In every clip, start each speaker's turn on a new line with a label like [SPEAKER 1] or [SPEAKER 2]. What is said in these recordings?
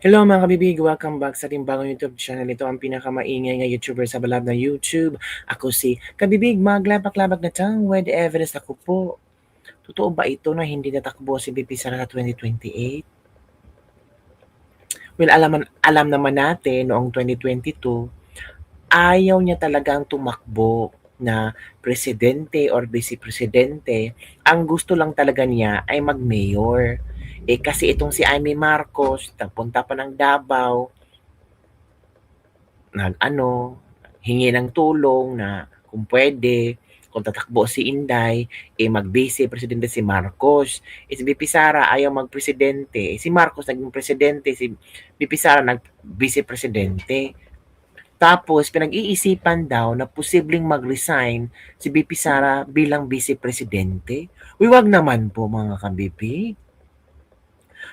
[SPEAKER 1] Hello mga kabibig! Welcome back sa ating bagong YouTube channel. Ito ang pinakamaingay na YouTuber sa balab ng YouTube. Ako si Kabibig, maglabak-labak na with evidence. Ako po, totoo ba ito na hindi natakbo si VP Sara sa 2028? Well, alam naman natin noong 2022, ayaw niya talagang tumakbo na presidente or vice-presidente. Ang gusto lang talaga niya ay mag-mayor. Kasi itong si Amy Marcos, nagpunta pa ng Davao, hingi ng tulong na kung pwede, kung tatakbo si Inday, mag-vice presidente si Marcos. Si VP Sara ayaw mag-presidente. Si Marcos naging presidente, si VP Sara nag-vice presidente. Tapos, pinag-iisipan daw na posibleng mag-resign si VP Sara bilang vice presidente. Wag naman po mga kabibig.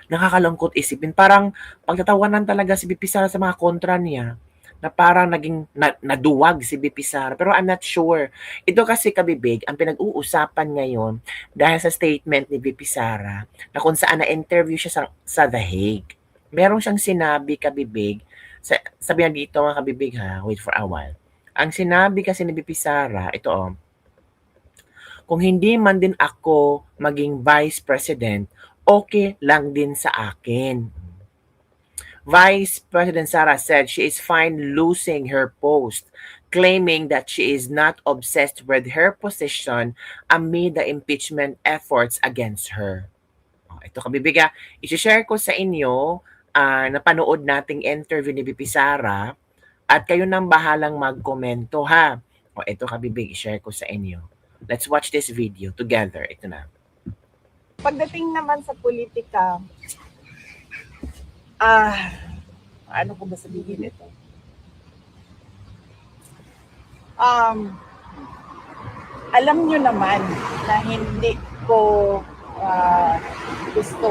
[SPEAKER 1] Nakakalungkot isipin. Parang pagtatawanan talaga si VP Sara sa mga kontra niya na parang naging naduwag si VP Sara. Pero I'm not sure. Ito kasi kabibig, ang pinag-uusapan ngayon dahil sa statement ni VP Sara na kung saan na-interview siya sa The Hague. Meron siyang sinabi kabibig, sabi na dito mga kabibig ha, wait for a while. Ang sinabi kasi ni VP Sara, ito kung hindi man din ako maging vice president, okay lang din sa akin. Vice President Sara said she is fine losing her post, claiming that she is not obsessed with her position amid the impeachment efforts against her. Ito kabibiga, i-share ko sa inyo napanood nating interview ni VP Sara at kayo nang bahalang magkomento ha. Ito kabibig, i-share ko sa inyo. Let's watch this video together. Ito na.
[SPEAKER 2] Pagdating naman sa politika, ano ko ba sabihin ito? Alam nyo naman na hindi ko gusto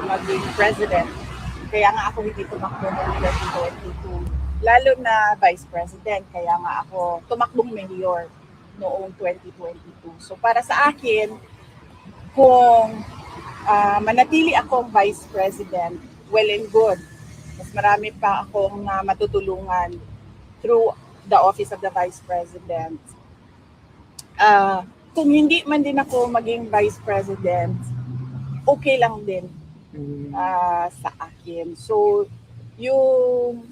[SPEAKER 2] maging president. Kaya nga ako hindi tumakbo noong 2022. Lalo na vice president. Kaya nga ako tumakbong mayor noong 2022. So para sa akin, kung manatili akong vice president, well and good. Mas marami pa akong matutulungan through the office of the vice president. Kung hindi man din ako maging vice president, okay lang din sa akin. So, yung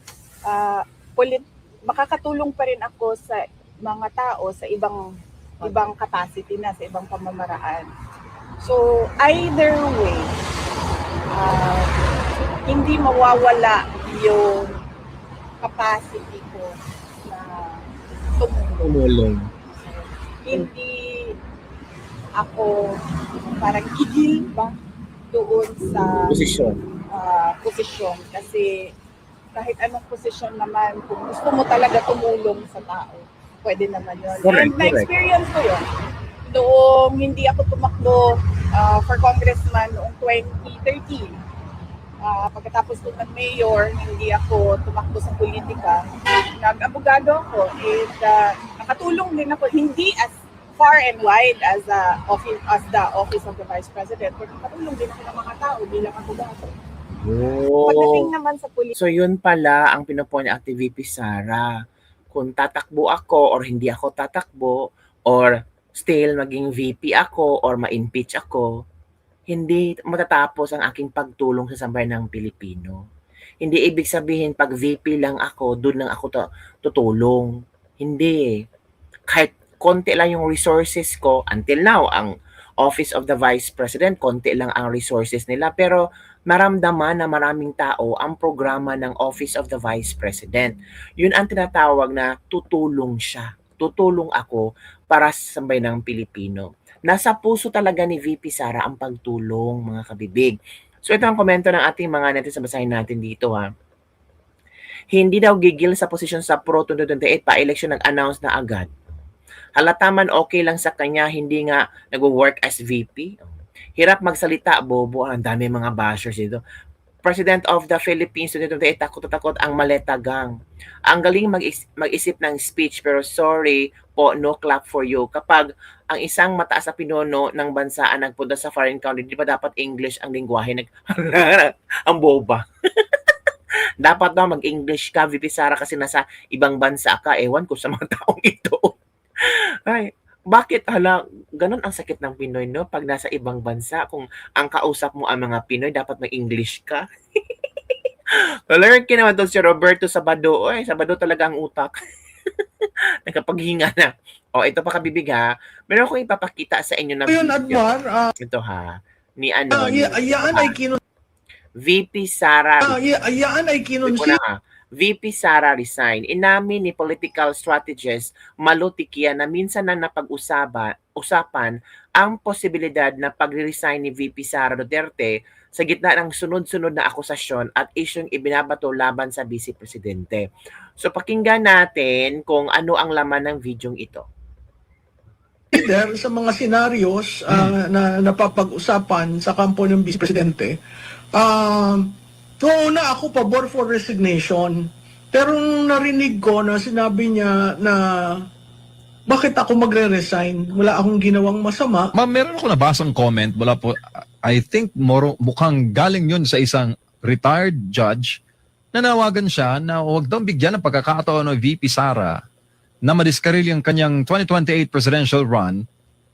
[SPEAKER 2] makakatulong pa rin ako sa mga tao sa ibang capacity na, sa ibang pamamaraan. So, either way, hindi mawawala yung capacity ko na tumulong. Hindi ako parang gigil ba doon sa posisyon. Kasi kahit anong posisyon naman, kung gusto mo talaga tumulong sa tao, pwede naman yun. And na-experience ko yun. Noong hindi ako tumakbo for congressman noong 2013, pagkatapos ko ng mayor, hindi ako tumakbo sa politika, nag-abogado ako and nakatulong din ako, hindi as far and wide as the office of the vice president, but nakatulong din ako ng mga tao bilang abogado. Pagdating naman sa politika.
[SPEAKER 1] So yun pala ang pinupoint ni VP Sara. Kung tatakbo ako or hindi ako tatakbo or still maging VP ako or ma-impeach ako, hindi matatapos ang aking pagtulong sa sambayan ng Pilipino. Hindi ibig sabihin pag VP lang ako, doon lang ako tutulong. Hindi. Kahit konti lang yung resources ko, until now, ang Office of the Vice President, konti lang ang resources nila. Pero maramdaman na maraming tao ang programa ng Office of the Vice President. Yun ang tinatawag na tutulong siya. Tutulong ako para sa sambayan ng Pilipino. Nasa puso talaga ni VP Sara ang pagtulong, mga kabibig. So ito ang komento ng ating mga netizen, basahin natin dito ha. Hindi daw gigil sa posisyon sa Pro 2028, pa-election nag-announce na agad. Halata man okay lang sa kanya, hindi nga nag-work as VP. Hirap magsalita, bobo. Ang dami mga bashers dito. President of the Philippines 2028, takot-takot ang Maleta Gang. Ang galing mag-isip ng speech, pero sorry po, no clap for you. Kapag ang isang mataas na pinuno ng bansa ang nagpunta sa foreign country, di ba dapat English ang lingwahe? Ang boba. Dapat daw mag-English ka, VP Sara, kasi nasa ibang bansa ka. Ewan ko sa mga taong ito. Ay, bakit hala, ganun ang sakit ng Pinoy, no? Pag nasa ibang bansa, kung ang kausap mo ang mga Pinoy, dapat mag-English ka. Learn ka naman doon si Roberto Sabado. Oy, Sabado talaga ang utak. Nakapaghinga na. O, ito pa kabibig ha. Meron akong ipapakita sa inyo na
[SPEAKER 3] Yun,
[SPEAKER 1] video.
[SPEAKER 3] Admar,
[SPEAKER 1] Ito ha. Ni ano, ni,
[SPEAKER 3] ayaan ay kinun
[SPEAKER 1] VP Sara.
[SPEAKER 3] ayaan ay
[SPEAKER 1] Sabi ko na ha. VP Sara resign. Inamin ni political strategist Malu Tikia na minsan na napag-usapan ang posibilidad na pag-resign ni VP Sara Duterte sa gitna ng sunod-sunod na akusasyon at isyong ibinabato laban sa Vice Presidente. So pakinggan natin kung ano ang laman ng videong ito.
[SPEAKER 3] leader sa mga senaryos na napapag-usapan sa kampo ng Vice Presidente. Noong una ako pabor for resignation, pero nung narinig ko na sinabi niya na bakit ako magre-resign, wala akong ginawang masama.
[SPEAKER 4] Ma'am, meron ako nabasang comment mula po, I think mukhang galing yun sa isang retired judge na nawagan siya na huwag daw bigyan ng pagkakataon ng VP Sara na madiskaril yung kanyang 2028 presidential run.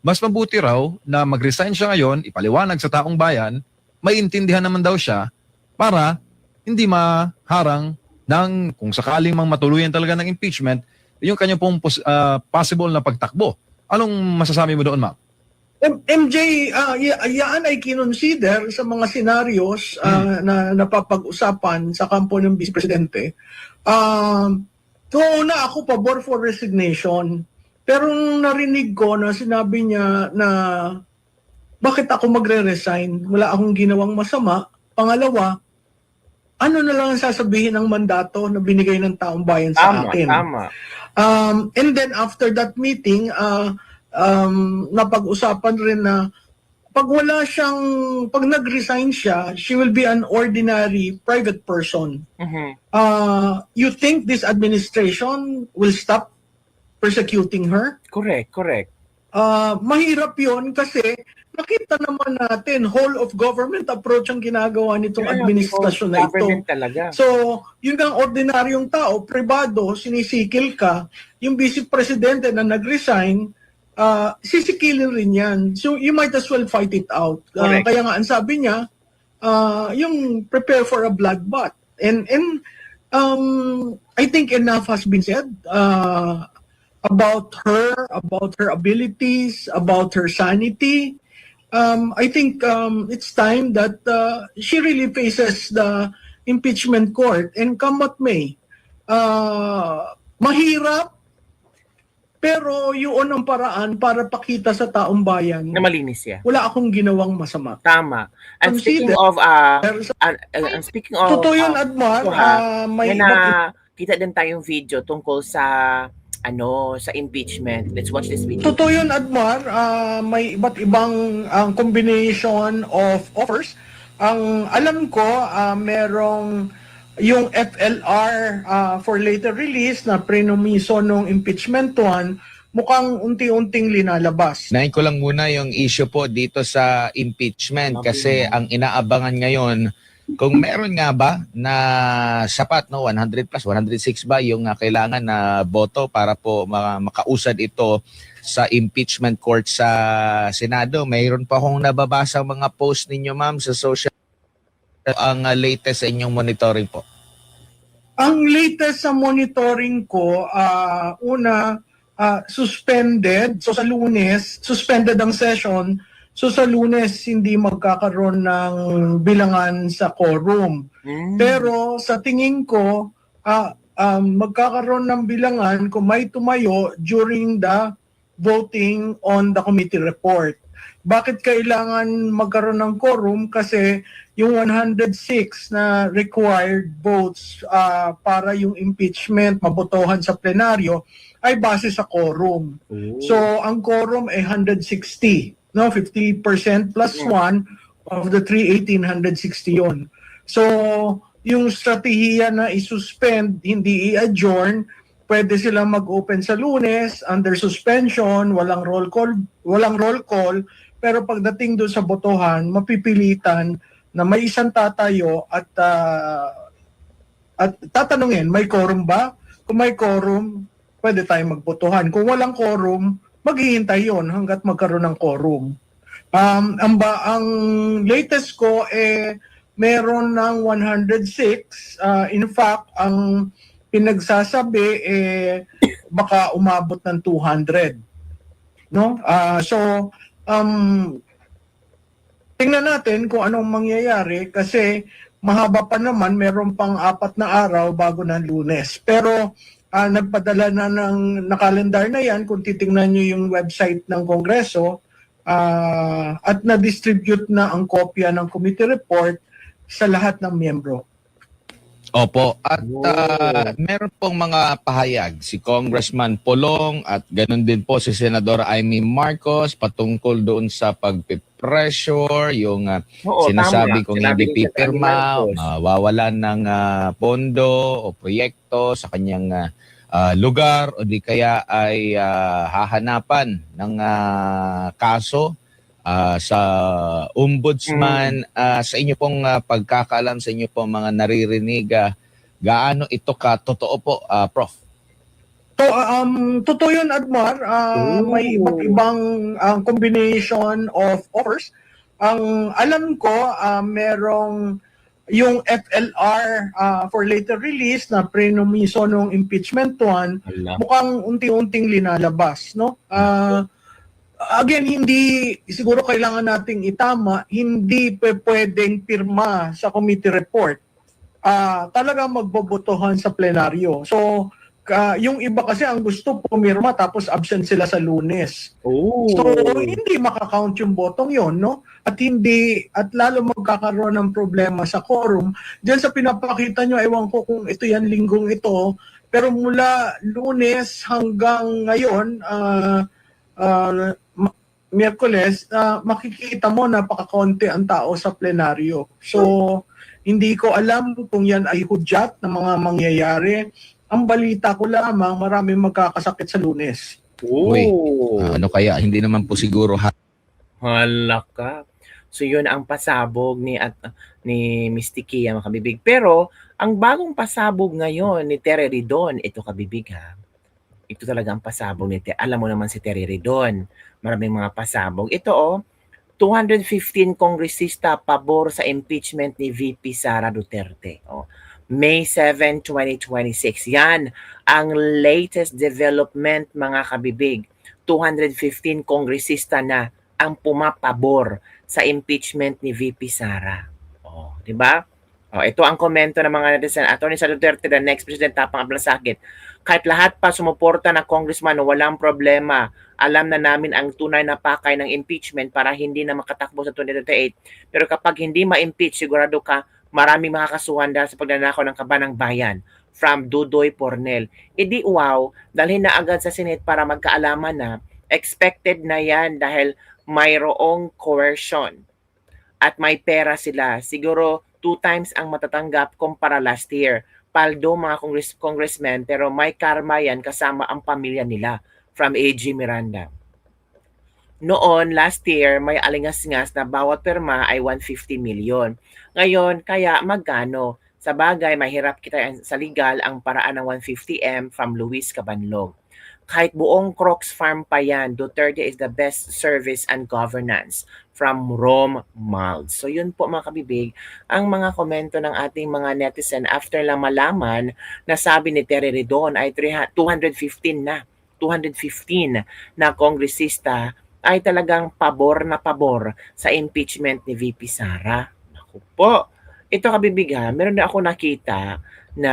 [SPEAKER 4] Mas mabuti raw na mag-resign siya ngayon, ipaliwanag sa taong bayan, maintindihan naman daw siya para hindi maharang ng kung sakaling mang matuluyan talaga ng impeachment, yung kanyang pong possible na pagtakbo. Anong masasabi mo doon, ma'am?
[SPEAKER 3] MJ, yan ay kinonsider sa mga senaryos na napapag-usapan sa kampo ng Vice Presidente. Noong una ako pabor for resignation, pero nung narinig ko na sinabi niya na bakit ako magre-resign, wala akong ginawang masama. Pangalawa, ano na lang ang sasabihin ng mandato na binigay ng taong bayan sa akin.
[SPEAKER 1] Tama.
[SPEAKER 3] And then after that meeting, napag-usapan rin na pag nag-resign siya, she will be an ordinary private person. You think this administration will stop persecuting her?
[SPEAKER 1] Correct.
[SPEAKER 3] Mahirap yon kasi nakita naman natin whole of government approach ang ginagawa nitong administrasyon na ito.
[SPEAKER 1] Government talaga.
[SPEAKER 3] So, yung ang ordinaryong tao, pribado, sinisikil ka, yung vice presidente na nag-resign, sisikilin rin yan. So, you might as well fight it out. Kaya nga, ang sabi niya, yung prepare for a bloodbath. And I think enough has been said about her abilities, about her sanity. I think it's time that she really faces the impeachment court and come what may. Mahirap, pero yun ang paraan para pakita sa taong bayan
[SPEAKER 1] Na malinis siya.
[SPEAKER 3] wala akong ginawang masama.
[SPEAKER 1] Tama. And speaking of
[SPEAKER 3] Totoo yun, Admar.
[SPEAKER 1] may kita din tayong video tungkol sa sa impeachment. Let's watch this video.
[SPEAKER 3] Totoo yun, Admar. May iba't ibang combination of offers. Ang alam ko, merong yung FLR for later release na prenumiso ng impeachment 1, mukhang unti-unting linalabas.
[SPEAKER 5] Nahin ko lang muna yung issue po dito sa impeachment kasi ang inaabangan ngayon, kung meron nga ba na sapat, 100 plus, 106 ba yung kailangan na boto para po makausad ito sa impeachment court sa Senado. Mayroon pa akong nababasa mga post ninyo, ma'am, sa social. Ang latest sa inyong monitoring po?
[SPEAKER 3] Ang latest sa monitoring ko, suspended. So sa Lunes, suspended ang session. So sa Lunes, hindi magkakaroon ng bilangan sa quorum. Pero sa tingin ko, magkakaroon ng bilangan kung may tumayo during the voting on the committee report. Bakit kailangan magkaroon ng quorum? Kasi yung 106 na required votes para yung impeachment mabotohan sa plenaryo ay base sa quorum. So ang quorum ay 160. 50% plus 1 of the 318, 160 yun. So yung strategiya na isuspend, hindi i-adjourn, pwede silang mag-open sa Lunes under suspension, walang roll call, pero pagdating doon sa botohan, mapipilitan na may isang tatayo at at tatanungin, may quorum ba? Kung may quorum, pwede tayong magbotohan. Kung walang quorum, maghihintay yon hanggat magkaroon ng quorum. Ang latest ko meron ng 106. In fact, ang pinagsasabi baka umabot ng 200. No? Tingnan natin kung anong mangyayari kasi mahaba pa naman, meron pang 4 na araw bago ng Lunes. Pero nagpadala na ng nakalendar na yan kung titingnan nyo yung website ng Kongreso at na-distribute na ang kopya ng committee report sa lahat ng miyembro.
[SPEAKER 5] Opo. At meron pong mga pahayag si Congressman Polong at ganun din po si Senador Amy Marcos patungkol doon sa pagpipressure, yung sinasabi
[SPEAKER 1] tama.
[SPEAKER 5] kung
[SPEAKER 1] Sinabi
[SPEAKER 5] hindi
[SPEAKER 1] ni Sen. Amy
[SPEAKER 5] pipirma,
[SPEAKER 1] Marcos.
[SPEAKER 5] mawawalan ng pondo o proyekto sa kanyang lugar o di kaya ay hahanapan ng kaso sa ombudsman. Sa inyo pong pagkakaalam, sa inyo pong mga naririnig, gaano ito totoo po, Prof?
[SPEAKER 3] So, totoo yun, Admar. May iba't ibang combination of offers. Ang alam ko, merong yung FLR for later release na prenumiso ng impeachment 1, mukhang unti-unting linalabas, no? Again, hindi siguro kailangan nating itama, hindi pwedeng pirma sa committee report. Talagang magbobotohan sa plenaryo. So, yung iba kasi ang gusto pumirma tapos absent sila sa Lunes. So, hindi makakount yung botong yon, no? At lalo magkakaroon ng problema sa quorum. Diyan sa pinapakita nyo, ewan ko kung ito yan linggong ito, pero mula Lunes hanggang ngayon, Miyerkules, makikita mo napakakonti ang tao sa plenaryo. So, hindi ko alam kung yan ay hudyat na mga mangyayari. Ang balita ko lamang, maraming magkakasakit sa Lunes.
[SPEAKER 5] Uy, ano kaya? Hindi naman po siguro
[SPEAKER 1] Hala ka. So yun ang pasabog ni Miss Tikia, mga kabibig. Pero ang bagong pasabog ngayon ni Terry Ridon, ito kabibig ha. Ito talaga ang pasabog ni Terry. Alam mo naman si Terry Ridon. Maraming mga pasabog. Ito 215 kongresista pabor sa impeachment ni VP Sara Duterte. May 7, 2026. Yan ang latest development, mga kabibig. 215 kongresista na ang pumapabor sa impeachment ni VP Sara. Di ba? Ito ang komento ng mga netizen. Attorney Sara Duterte, the next president, Tapang Ablasakit. Kahit lahat pa sumuporta na congressman, walang problema. Alam na namin ang tunay na pakay ng impeachment para hindi na makatakbo sa 2028. Pero kapag hindi ma-impeach, sigurado ka, maraming makakasuhan dahil sa pagnanakaw ng kaban ng bayan. From Dudoy Pornel. Di wow, dalhin na agad sa Senate para magkaalaman na expected na yan dahil mayroong coercion at may pera sila. Siguro 2 times ang matatanggap kumpara last year. Paldo mga congressmen, pero may karma yan kasama ang pamilya nila. From AG Miranda. Noon, last year, may alingas-ngas na bawat perma ay 150 million. Ngayon, kaya magkano? Sa bagay, mahirap kita sa legal ang paraan ng 150M from Luis Cabanlog. Kahit buong Crocs Farm pa yan, Duterte is the best service and governance from Rome Malds. So yun po mga kabibig, ang mga komento ng ating mga netizen after lang malaman na sabi ni Terry Ridon ay 215 na kongresista ay talagang pabor na pabor sa impeachment ni VP Sara. Naku po. Ito kabibig ha, meron na ako nakita na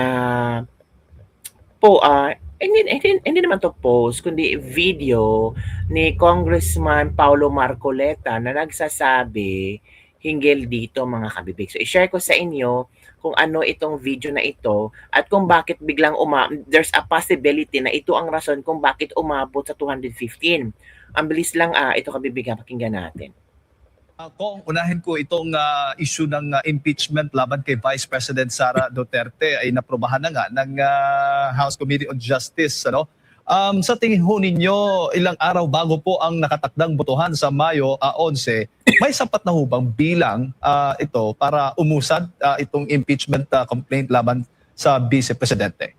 [SPEAKER 1] hindi naman to post, kundi video ni Congressman Paulo Marcoleta na nagsasabi hinggil dito mga kabibig. So i-share ko sa inyo kung ano itong video na ito at kung bakit biglang there's a possibility na ito ang rason kung bakit umabot sa 215. Ang bilis lang ito kabibig, pakinggan natin.
[SPEAKER 6] Kung unahin ko itong issue ng impeachment laban kay Vice President Sara Duterte ay naprobahan na nga ng House Committee on Justice. Sa tingin ho ninyo, ilang araw bago po ang nakatakdang botohan sa Mayo 11, may sapat na ho bang bilang ito para umusad itong impeachment complaint laban sa Vice Presidente?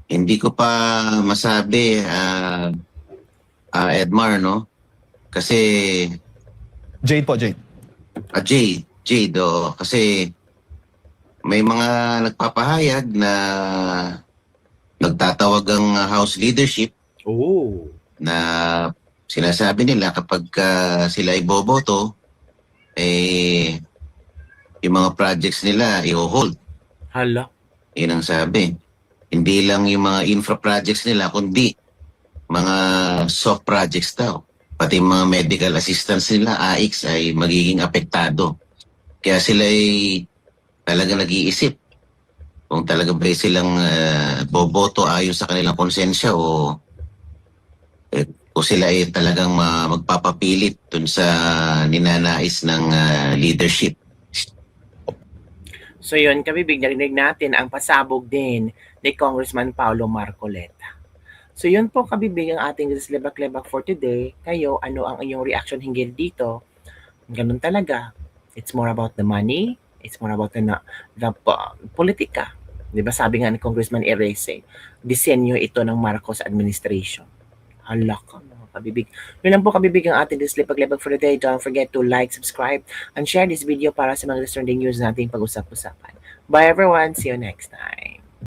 [SPEAKER 7] Hindi ko pa masabi, Edmar, no? Kasi,
[SPEAKER 6] Jade po, Jade.
[SPEAKER 7] Jade, kasi may mga nagpapahayag na nagtatawag ang House leadership
[SPEAKER 1] Oh.
[SPEAKER 7] na sinasabi nila kapag sila ay boboto, yung mga projects nila i-hold.
[SPEAKER 1] Hala.
[SPEAKER 7] Yun ang sabi. Hindi lang yung mga infra projects nila, kundi mga soft projects daw. Pati mga medical assistance nila, AIX, ay magiging apektado. Kaya sila ay talaga nag-iisip kung talaga ba silang boboto ayon sa kanilang konsensya o sila ay talagang magpapapilit dun sa ninanais ng leadership.
[SPEAKER 1] So yun, kabibig, narinig natin ang pasabog din ni Congressman Paulo Marcoleta. So yun po, kabibig, ang ating Lebak-Lebak for today. Kayo, ano ang iyong reaction hinggil dito? Ganun talaga. It's more about the money. It's more about the politika. Di ba sabi nga ni Congressman Erese, disenyo ito ng Marcos administration. Hala ka, mga kabibig. Yun lang po, kabibig, ang ating Lebak-Lebak for today. Don't forget to like, subscribe, and share this video para sa mga trending news nating pag-usap-usapan. Bye everyone. See you next time.